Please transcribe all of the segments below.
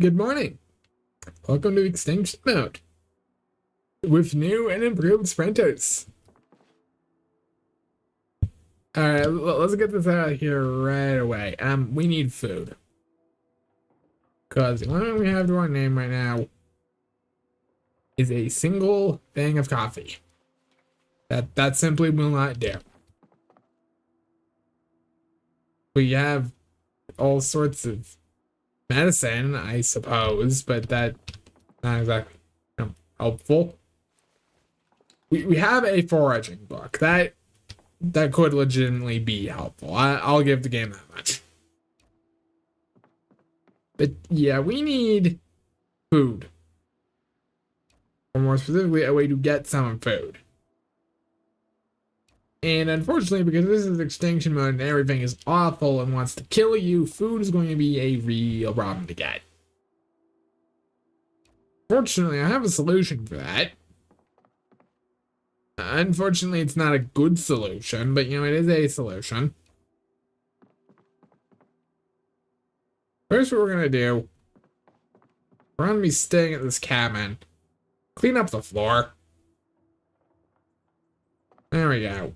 Good morning. Welcome to Extinction mode with new and improved sprinters. Alright, let's get this out of here right away. We need food. Because the only thing we have to our name right now is a single thing of coffee. That simply will not do. We have all sorts of medicine, I suppose, but that not exactly helpful. We have a foraging book that could legitimately be helpful. I'll give the game that much. But yeah, we need food, or more specifically, a way to get some food. And unfortunately, because this is extinction mode and everything is awful and wants to kill you, food is going to be a real problem to get. Fortunately, I have a solution for that. Unfortunately, it's not a good solution, but you know, it is a solution. First, what we're gonna do, we're gonna be staying at this cabin. Clean up the floor. There we go.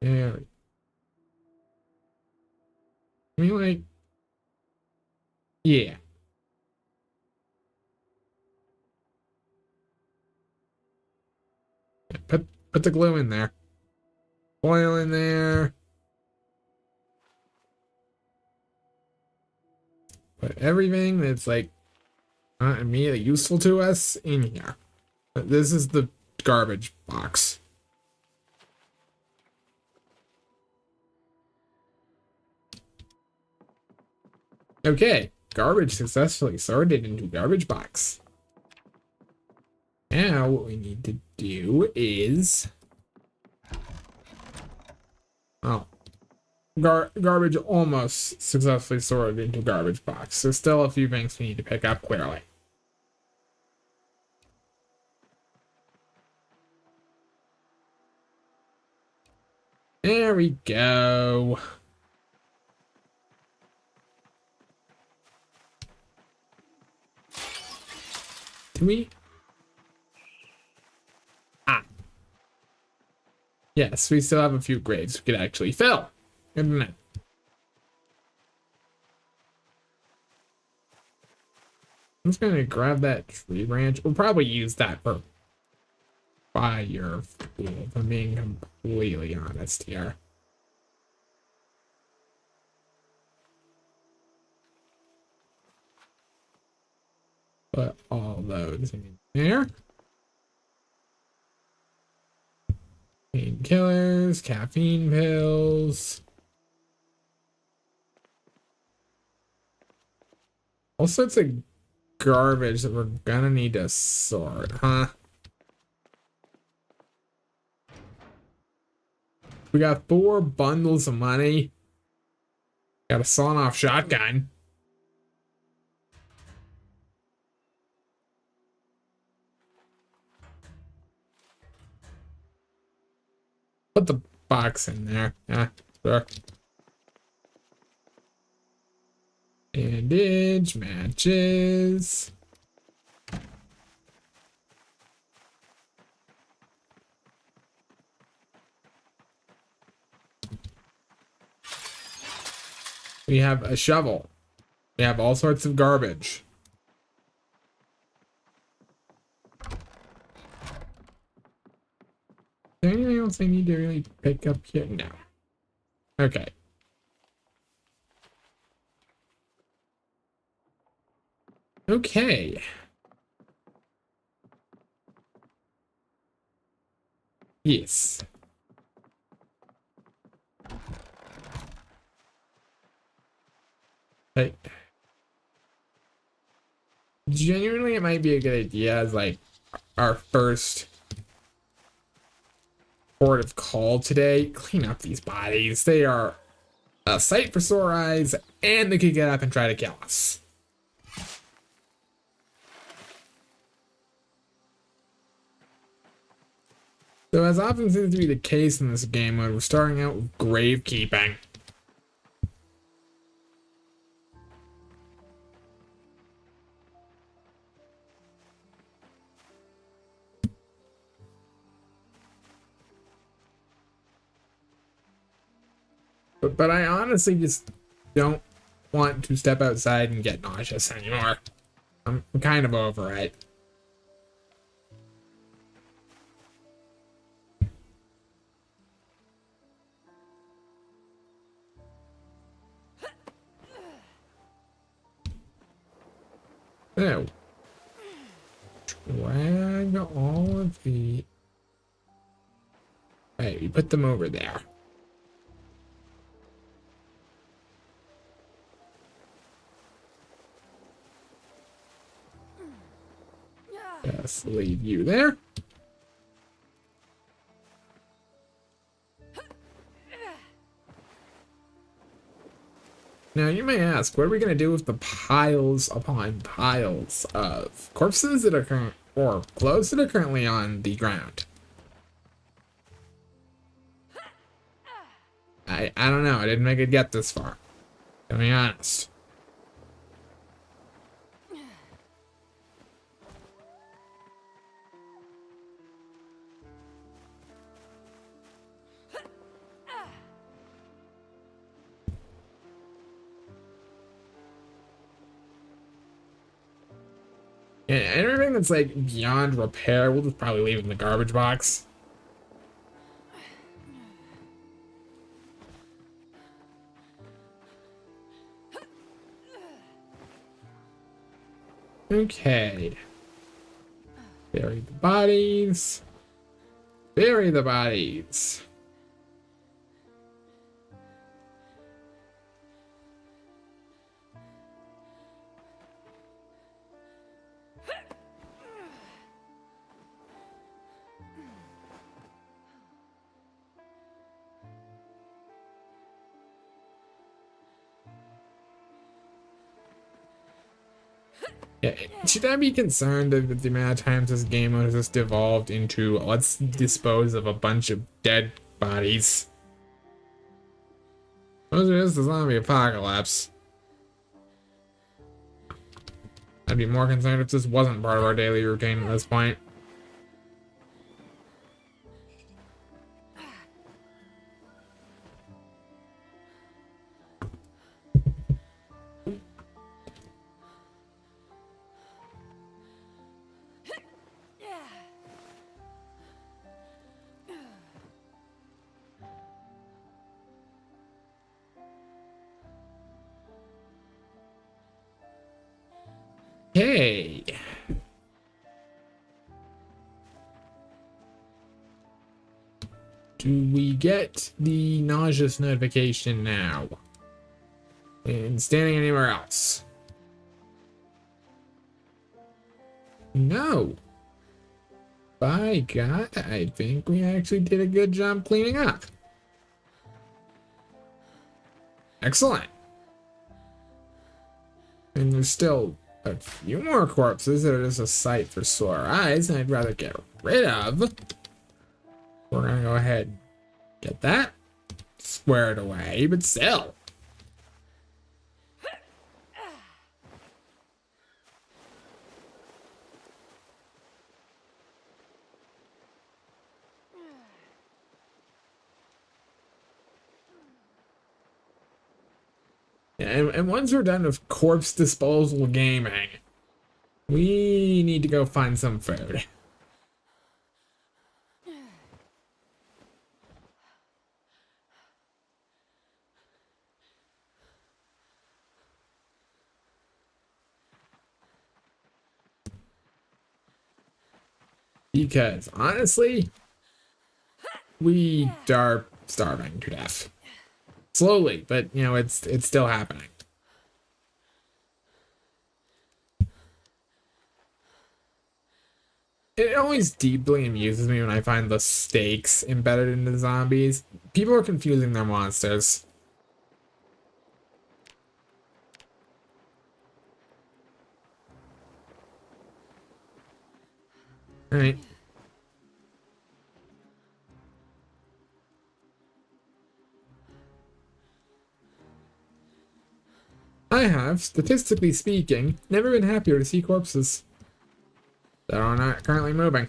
Yeah. I mean, like, yeah. Put the glue in there. Oil in there. Put everything that's like not immediately useful to us in here. This is the garbage box. Okay, garbage successfully sorted into garbage box. Now what we need to do is, garbage almost successfully sorted into garbage box. There's still a few things we need to pick up clearly. There we go. Do we? Yes, we still have a few graves we could actually fill. Good enough. I'm just gonna grab that tree branch. We'll probably use that for fire fuel, if I'm being completely honest here. Put all those in there. Painkillers, caffeine pills. All sorts of garbage that we're gonna need to sort, huh? We got 4 bundles of money. Got a sawn-off shotgun. Put the box in there. Yeah, sure. Bandage, matches. We have a shovel. We have all sorts of garbage. Is there anything else I need to really pick up here? No. Okay. Okay. Yes. Like, genuinely, it might be a good idea as like our first port of call today. Clean up these bodies. They are a sight for sore eyes, and they could get up and try to kill us. So as often seems to be the case in this game mode, we're starting out with gravekeeping. But I honestly just don't want to step outside and get nauseous anymore. I'm kind of over it. So, drag all of the... Right, we put them over there. Just leave you there. Now, you may ask, what are we going to do with the piles upon piles of corpses that are or clothes that are currently on the ground? I don't know. I didn't make it get this far. To be honest. Yeah, everything that's like beyond repair, we'll just probably leave in the garbage box. Okay. Bury the bodies. Bury the bodies. Yeah, should I be concerned with the amount of times this game has just evolved into let's dispose of a bunch of dead bodies? Those are just the zombie apocalypse. I'd be more concerned if this wasn't part of our daily routine at this point. Hey. Do we get the nauseous notification now? And standing anywhere else? No. By God, I think we actually did a good job cleaning up. Excellent. And there's still a few more corpses that are just a sight for sore eyes, and I'd rather get rid of. We're gonna go ahead and get that squared away, but still. And once we're done with corpse disposal gaming, we need to go find some food. Because honestly, we are starving to death. Slowly, but you know, it's still happening. It always deeply amuses me when I find the stakes embedded into the zombies. People are confusing their monsters. Alright. I have, statistically speaking, never been happier to see corpses that are not currently moving.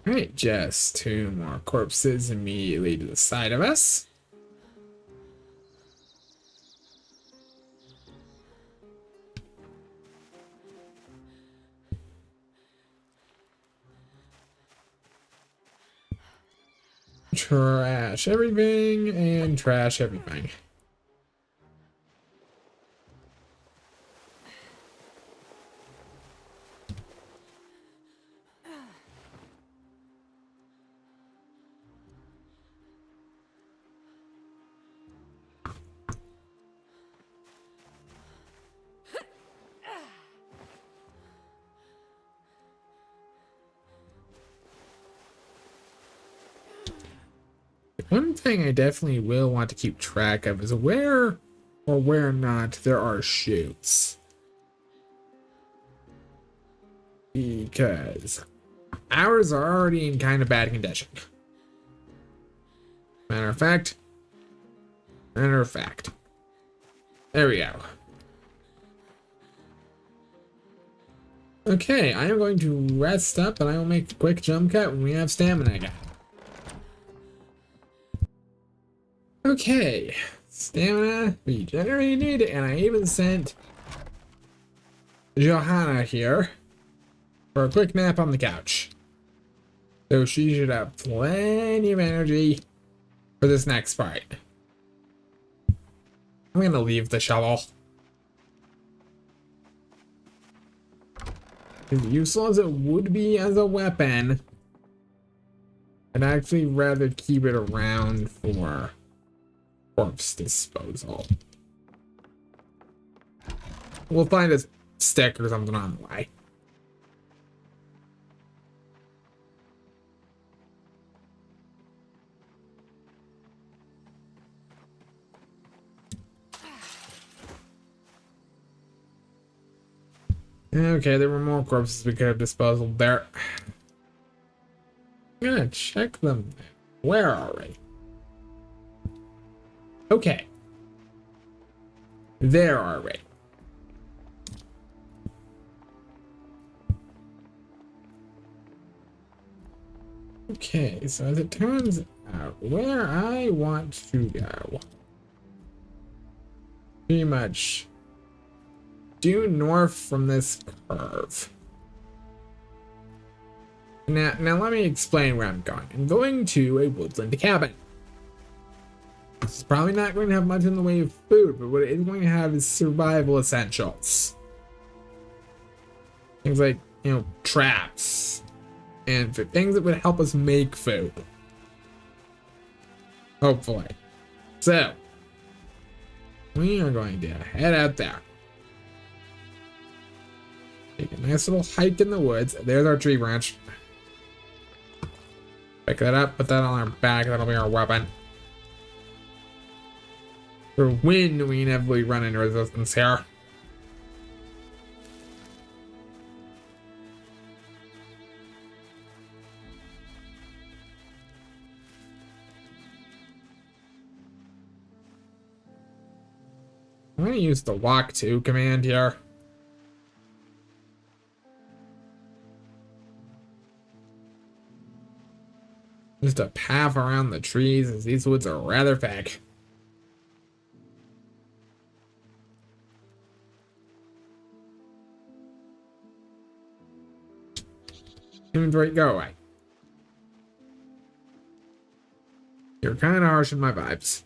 Alright, just 2 more corpses immediately to the side of us. Trash everything and trash everything. One thing I definitely will want to keep track of is where or where not there are chutes. Because ours are already in kind of bad condition. Matter of fact. There we go. Okay, I am going to rest up and I will make a quick jump cut when we have stamina again. Okay, stamina regenerated, and I even sent Johanna here for a quick nap on the couch. So she should have plenty of energy for this next part. I'm gonna leave the shovel. As useful as it would be as a weapon, I'd actually rather keep it around for corpse disposal. We'll find a stick or something on the way. Okay, there were more corpses we could have disposed there. I'm gonna check them. Where are we? Okay. There are we. Okay, so as it turns out, where I want to go, pretty much due north from this curve. Now let me explain where I'm going. I'm going to a woodland cabin. This is probably not going to have much in the way of food, but what it is going to have is survival essentials. Things like, traps. And things that would help us make food. Hopefully. So, we are going to head out there. Take a nice little hike in the woods. There's our tree branch. Pick that up, put that on our back. That'll be our weapon. For when we inevitably run into resistance here. I'm going to use the walk to command here. Just a path around the trees, as these woods are rather thick. Inventory, go away. You're kind of harsh in my vibes.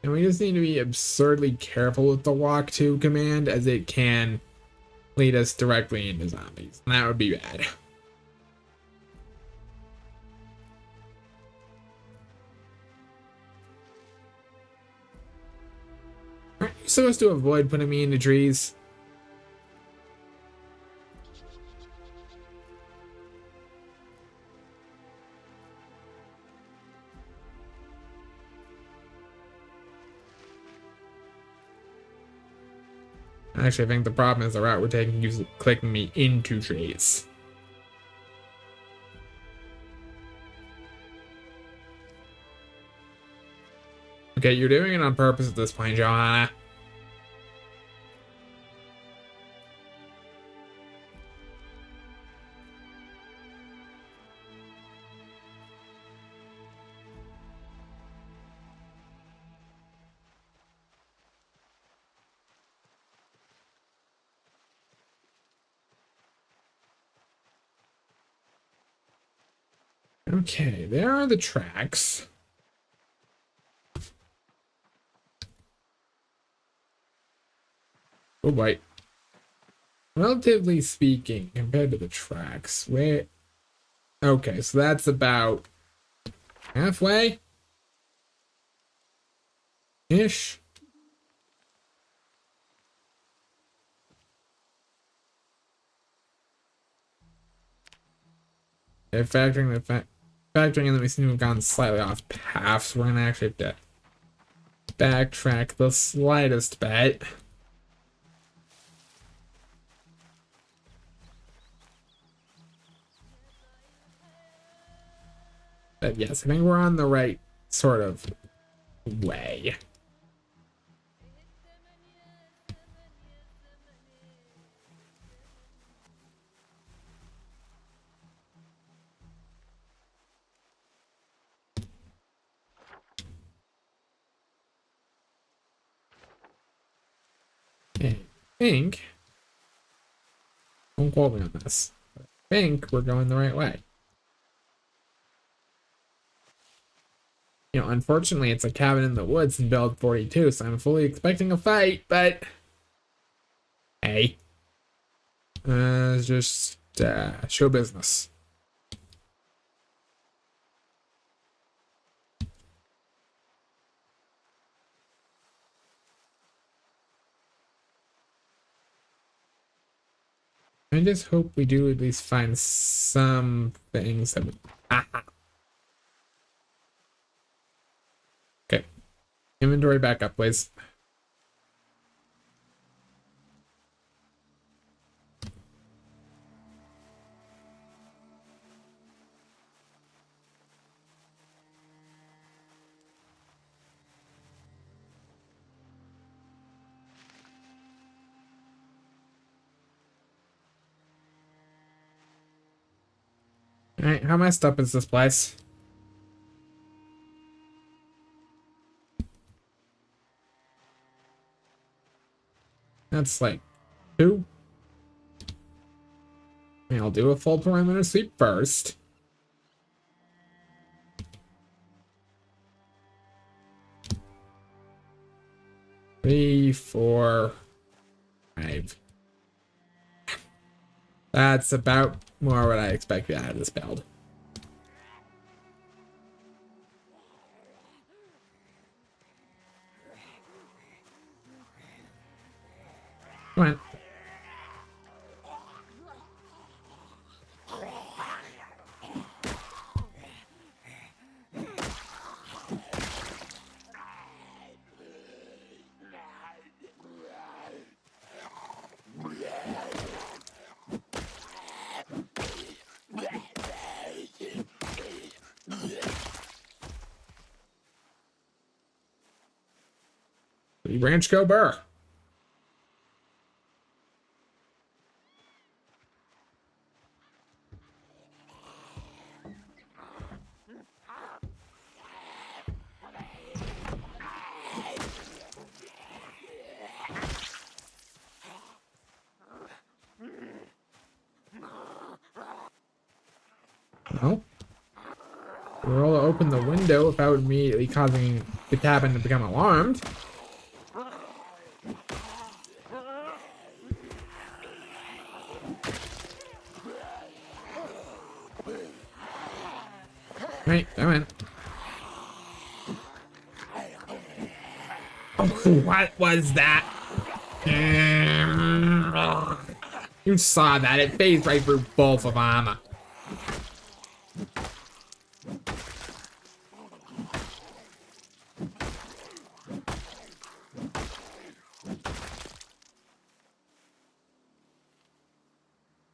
And we just need to be absurdly careful with the walk to command, as it can lead us directly into zombies. And that would be bad. Aren't you supposed to avoid putting me into trees? Actually, I think the problem is the route we're taking is clicking me into trees. Okay, you're doing it on purpose at this point, Johanna. Okay, there are the tracks. Oh boy. Relatively speaking, compared to the tracks, where... Okay, so that's about halfway-ish. Okay, factoring in that we seem to have gone slightly off path, so we're gonna actually have to backtrack the slightest bit. But yes, I think we're on the right sort of way. I think, don't quote me on this, but I think we're going the right way. You know, unfortunately, it's a cabin in the woods in build 42, so I'm fully expecting a fight, but hey, it's just show business. I just hope we do at least find some things that we... Okay. Inventory back up, please. Alright, how messed up is this place? That's like 2. I mean, I'll do a full perimeter sweep first. Three, 4, 5. That's about more what I expected out of this build. Come on. Ranch go burr. No. We're able to open the window without immediately causing the cabin to become alarmed. Right, come in. Oh, what was that? You saw that. It phased right through both of them.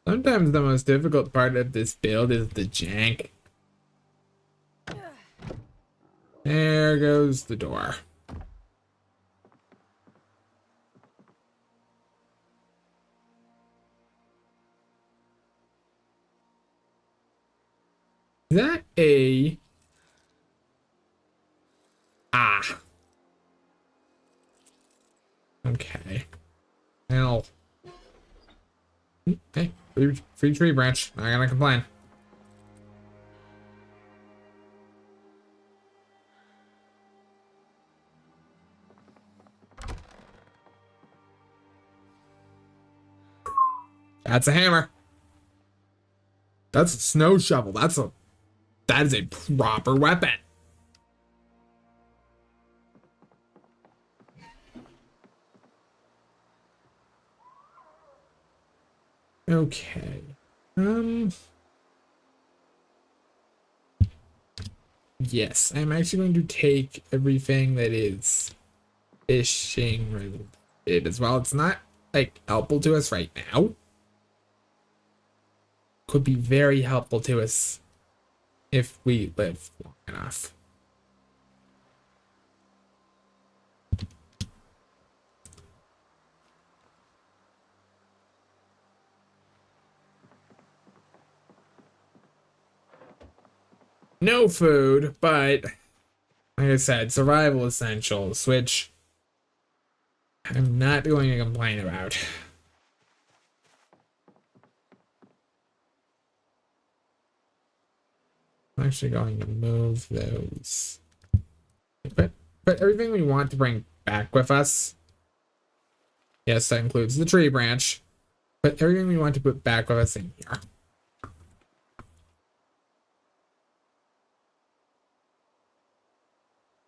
Sometimes the most difficult part of this build is the jank. There goes the door. Is that a... Ah. Okay. Well. Hey, free tree branch. Not gonna complain. That's a hammer. That's a snow shovel. That is a proper weapon. Okay. Yes, I'm actually going to take everything that is fishing related as well. It's not like helpful to us right now. Could be very helpful to us if we live long enough. No food, but like I said, survival essentials, which I'm not going to complain about. I'm actually going to move those. But everything we want to bring back with us. Yes, that includes the tree branch. But everything we want to put back with us in here.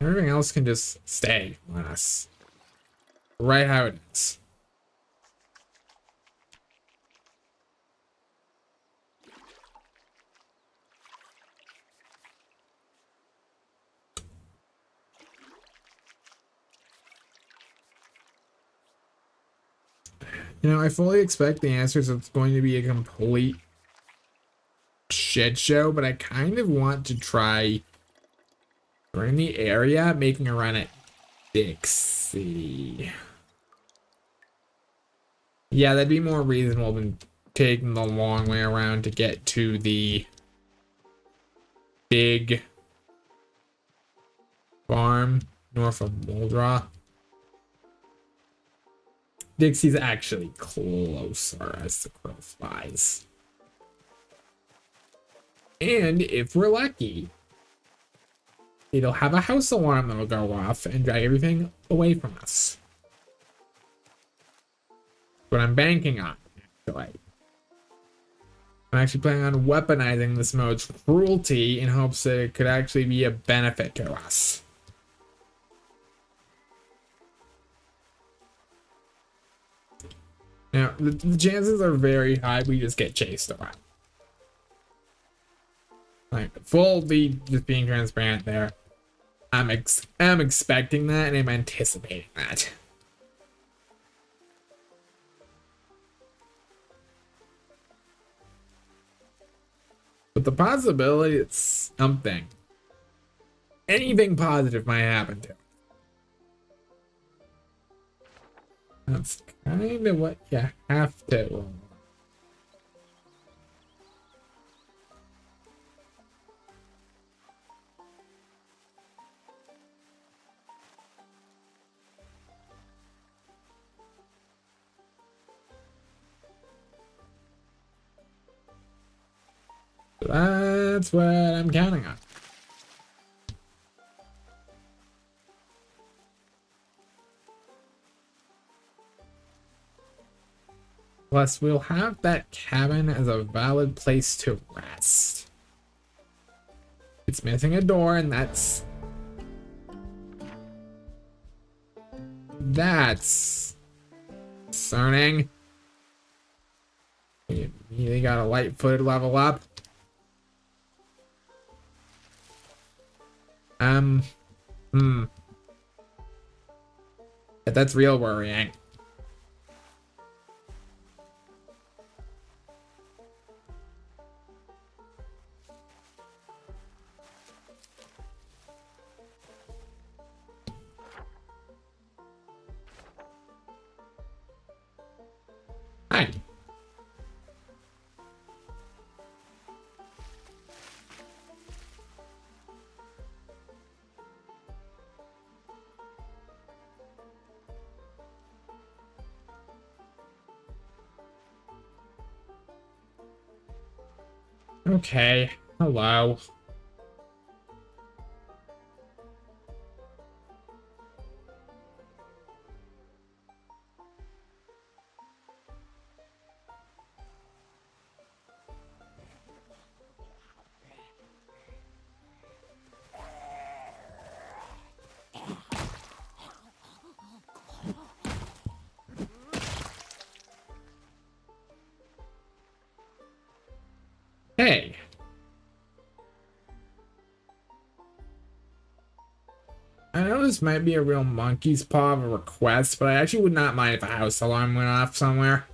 Everything else can just stay on us. Right how it is. You know, I fully expect the answers it's going to be a complete shit show, but I kind of want to try. We're in the area making a run at Dixie. Yeah, that'd be more reasonable than taking the long way around to get to the big farm north of Muldraugh. Dixie's actually closer as the crow flies. And if we're lucky, it'll have a house alarm that'll go off and drag everything away from us. What I'm banking on, actually. I'm actually planning on weaponizing this mode's cruelty in hopes that it could actually be a benefit to us. Now, the chances are very high we just get chased around. Like, fully just being transparent there. I'm expecting that and I'm anticipating that. But the possibility that something, anything positive might happen to it. That's kind of what you have to. That's what I'm counting on. Plus, we'll have that cabin as a valid place to rest. It's missing a door, and that's concerning. You immediately got a light-footed level up. That's real worrying. Hi. Okay. Hello. Hey. I know this might be a real monkey's paw of a request, but I actually would not mind if a house alarm went off somewhere.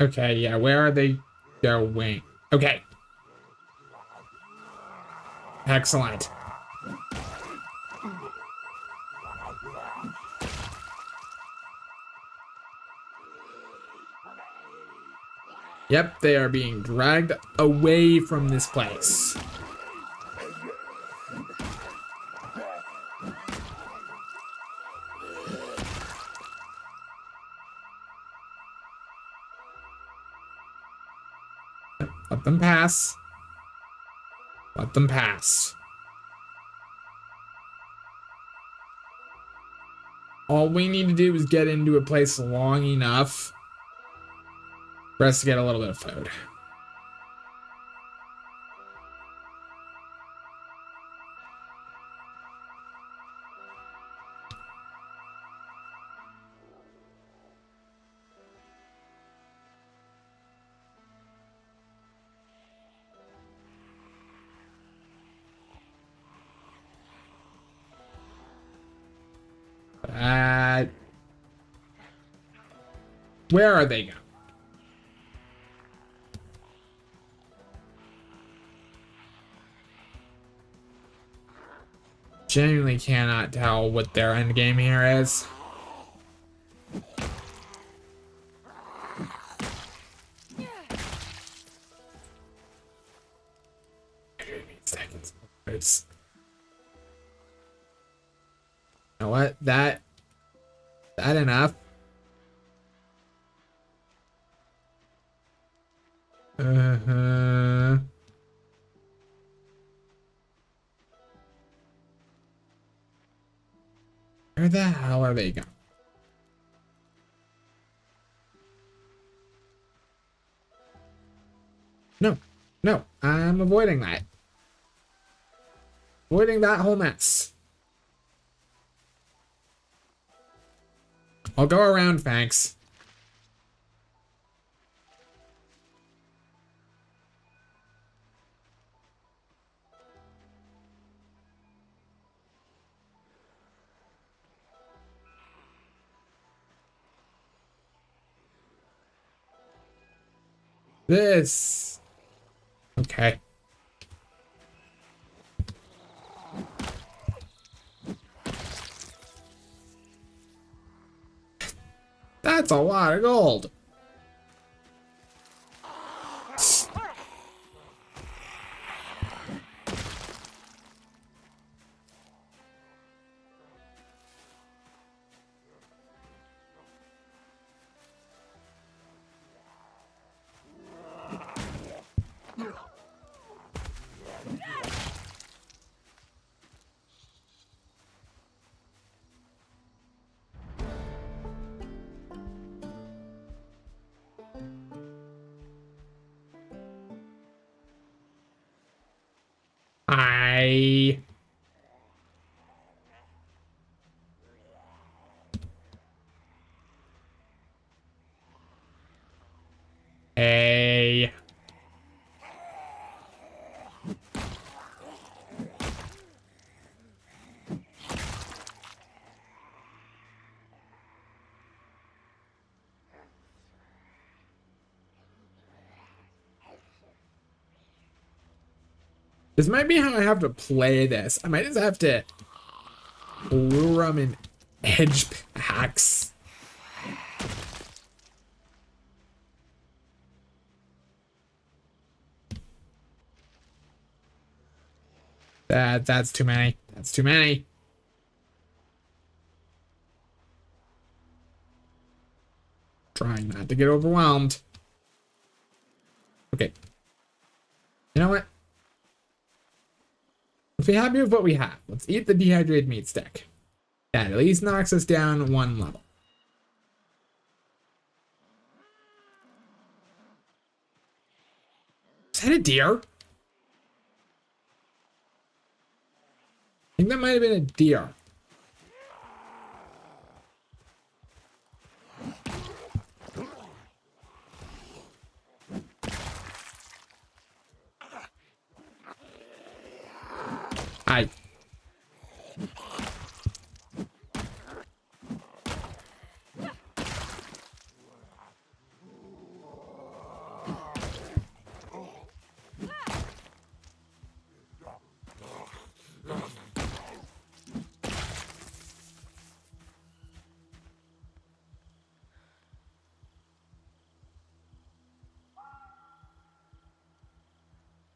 Okay, yeah, where are they going? Okay, excellent. Yep, they are being dragged away from this place. Let them pass. Let them pass. All we need to do is get into a place long enough for us to get a little bit of food. Uh, where are they going? Genuinely cannot tell what their end game here is. Seconds. It's, you know what? That enough. Uh-huh. Where the hell are they going? No, no, I'm avoiding that. Avoiding that whole mess. I'll go around, thanks. This. Okay. That's a lot of gold. I. A. This might be how I have to play this. I might just have to lure them in edge packs. That's too many. That's too many. Trying not to get overwhelmed. Okay. You know what? Let's be happy with what we have. Let's eat the dehydrated meat stick. That at least knocks us down one level. Is that a deer? I think that might have been a deer. Hi.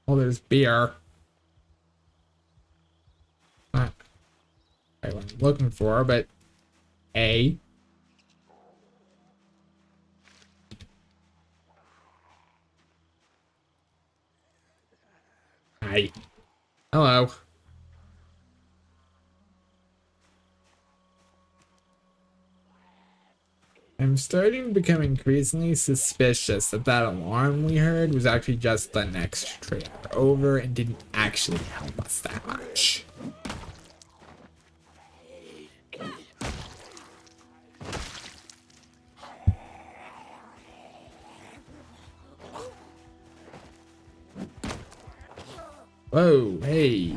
Oh, there's beer. Not what I'm looking for, but A. Hi. Hello. I'm starting to become increasingly suspicious that that alarm we heard was actually just the next trailer over and didn't actually help us that much. Whoa, hey.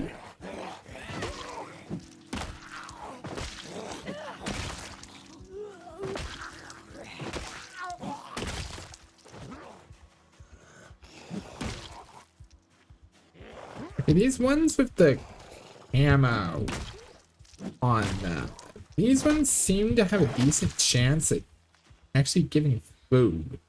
Okay, these ones with the ammo on them. These ones seem to have a decent chance at actually giving food.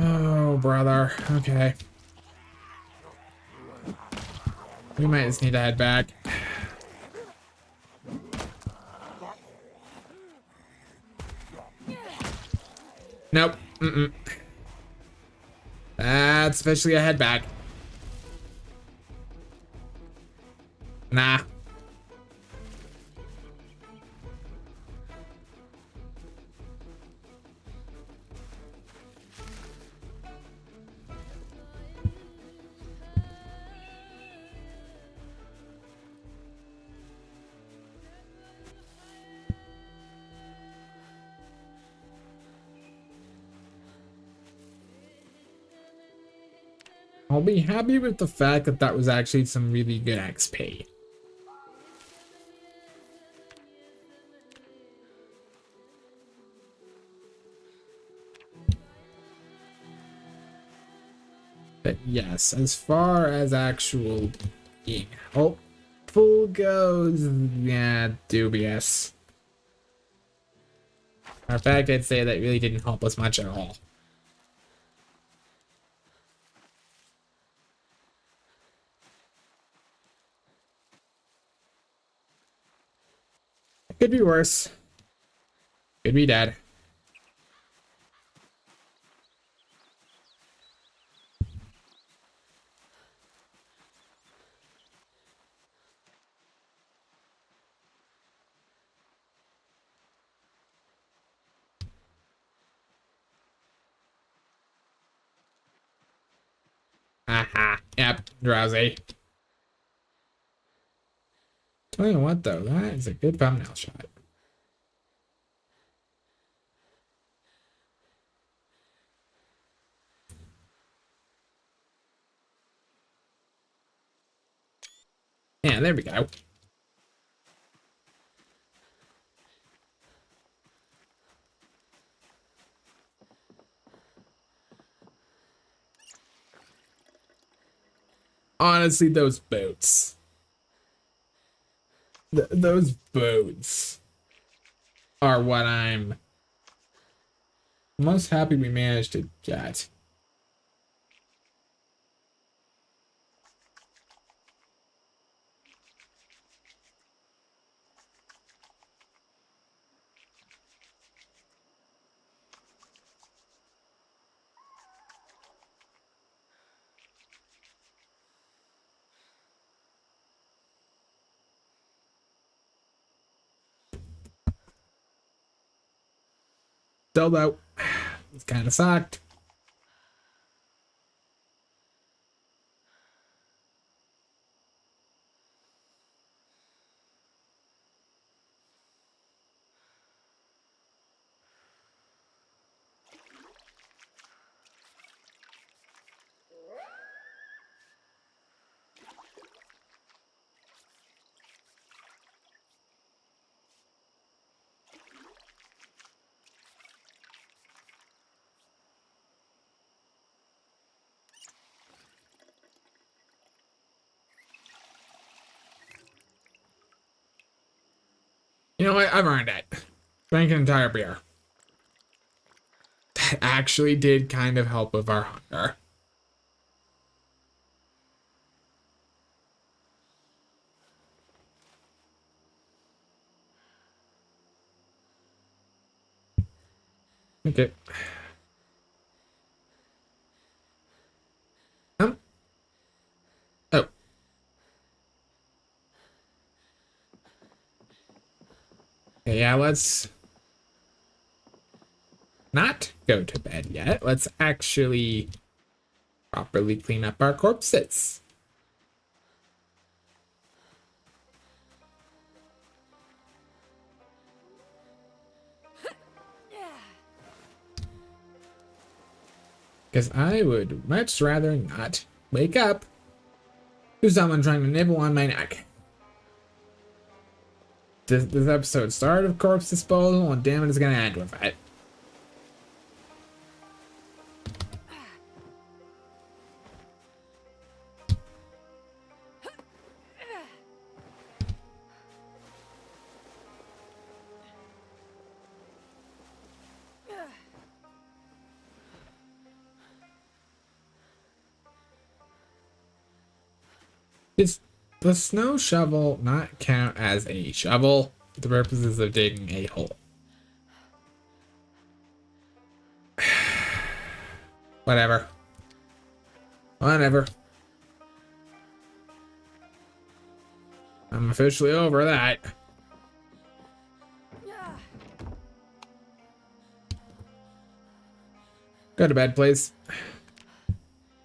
Oh, brother. Okay. We might just need to head back. Nope. Mm-mm. That's officially a head back. Nah. I'll be happy with the fact that that was actually some really good XP. But yes, as far as actual being helpful goes, yeah, dubious. In fact, I'd say that really didn't help us much at all. Could be worse. Could be dead. Haha. Yep, drowsy. Tell you what, though, that is a good thumbnail shot. Yeah, there we go. Honestly, those boats. Those boats are what I'm most happy we managed to get. Still though, it's kind of sucked. You know what? I've earned it. Drank an entire beer. That actually did kind of help with our hunger. Okay. Oh. Okay, yeah, let's not go to bed yet. Let's actually properly clean up our corpses. Because I would much rather not wake up to someone trying to nibble on my neck. This episode started with corpse disposal, and damn it, it's gonna end with it. Does the snow shovel not count as a shovel for the purposes of digging a hole? Whatever. Whatever. I'm officially over that. Go to bed, please.